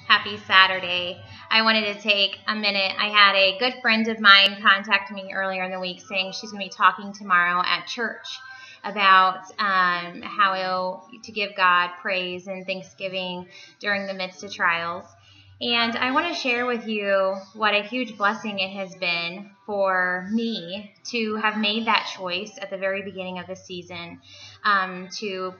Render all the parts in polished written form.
Happy Saturday. I wanted to take a minute. I had a good friend of mine contact me earlier in the week saying she's going to be talking tomorrow at church about how to give God praise and thanksgiving during the midst of trials. And I want to share with you what a huge blessing it has been for me to have made that choice at the very beginning of the season, to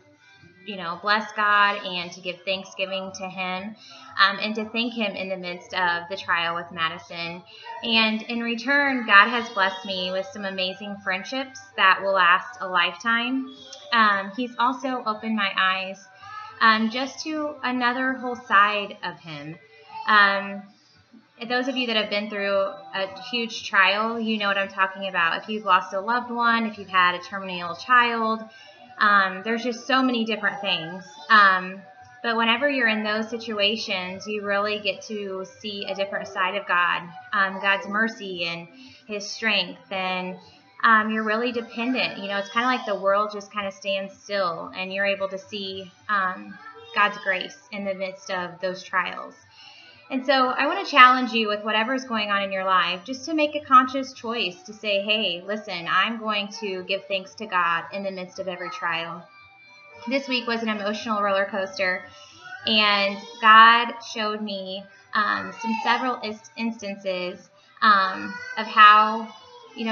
bless God and to give thanksgiving to Him, and to thank Him in the midst of the trial with Madison. And in return, God has blessed me with some amazing friendships that will last a lifetime. He's also opened my eyes just to another whole side of Him. Those of you that have been through a huge trial, you know what I'm talking about. If you've lost a loved one, if you've had a terminally ill child, there's just so many different things. But whenever you're in those situations, you really get to see a different side of God, God's mercy and His strength. And you're really dependent. It's kind of like the world just kind of stands still, and you're able to see God's grace in the midst of those trials. And so I want to challenge you with whatever's going on in your life, just to make a conscious choice to say, hey, listen, I'm going to give thanks to God in the midst of every trial. This week was an emotional roller coaster, and God showed me several instances of how,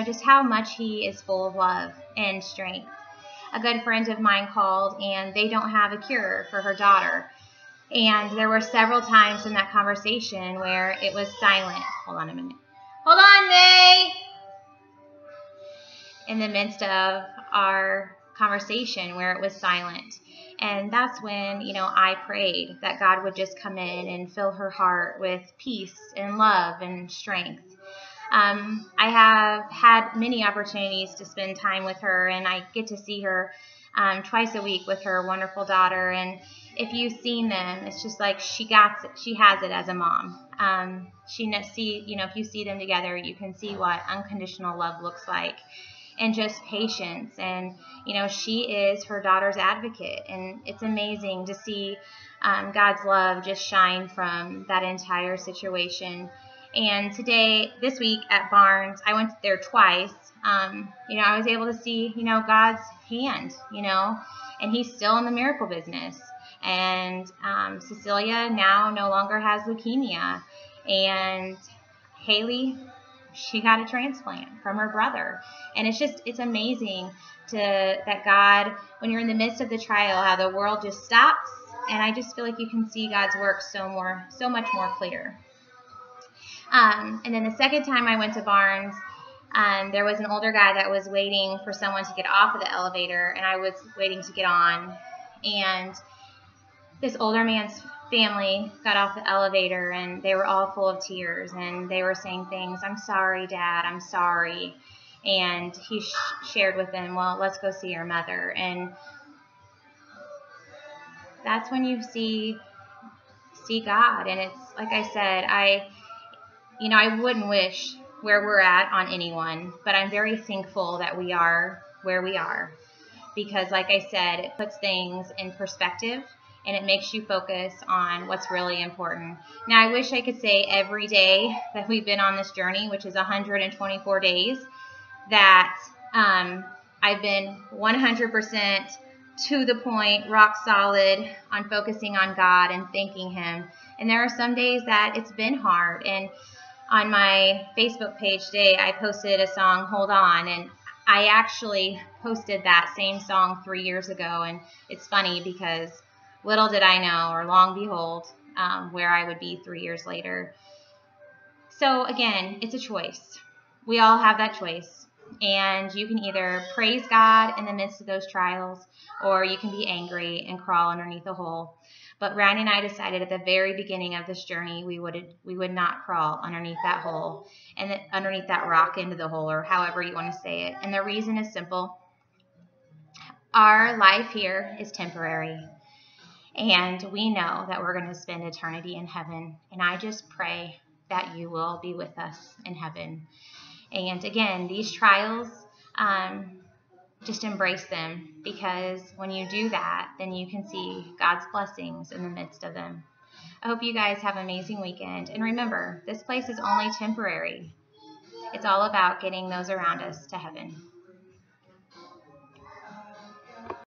just how much He is full of love and strength. A good friend of mine called, and they don't have a cure for her daughter. And there were several times in that conversation where it was silent. Hold on a minute. Hold on, May! In the midst of our conversation where it was silent. And that's when, I prayed that God would just come in and fill her heart with peace and love and strength. I have had many opportunities to spend time with her, and I get to see her twice a week with her wonderful daughter. And if you've seen them, it's just like she has it as a mom. If you see them together, you can see what unconditional love looks like, and just patience. And she is her daughter's advocate, and it's amazing to see God's love just shine from that entire situation. And this week at Barnes, I went there twice. I was able to see, God's hand, and He's still in the miracle business. And Cecilia now no longer has leukemia. And Haley, she got a transplant from her brother. And it's amazing that God, when you're in the midst of the trial, how the world just stops. And I just feel like you can see God's work so much more clear. And then the second time I went to Barnes, there was an older guy that was waiting for someone to get off of the elevator, and I was waiting to get on. And this older man's family got off the elevator, and they were all full of tears, and they were saying things, "I'm sorry, Dad, I'm sorry." And he shared with them, "Well, let's go see your mother." And that's when you see God. And it's like I said, I wouldn't wish where we're at on anyone, but I'm very thankful that we are where we are, because like I said, it puts things in perspective, and it makes you focus on what's really important. Now, I wish I could say every day that we've been on this journey, which is 124 days, that I've been 100% to the point, rock solid on focusing on God and thanking Him. And there are some days that it's been hard. And on my Facebook page today, I posted a song, "Hold On," and I actually posted that same song 3 years ago. And it's funny because little did I know, or long behold, where I would be 3 years later. So again, it's a choice. We all have that choice. And you can either praise God in the midst of those trials, or you can be angry and crawl underneath a hole. But Ryan and I decided at the very beginning of this journey, we would not crawl underneath that hole, and underneath that rock into the hole, or however you want to say it. And the reason is simple. Our life here is temporary. And we know that we're going to spend eternity in heaven. And I just pray that you will be with us in heaven. And again, these trials, just embrace them, because when you do that, then you can see God's blessings in the midst of them. I hope you guys have an amazing weekend. And remember, this place is only temporary. It's all about getting those around us to heaven.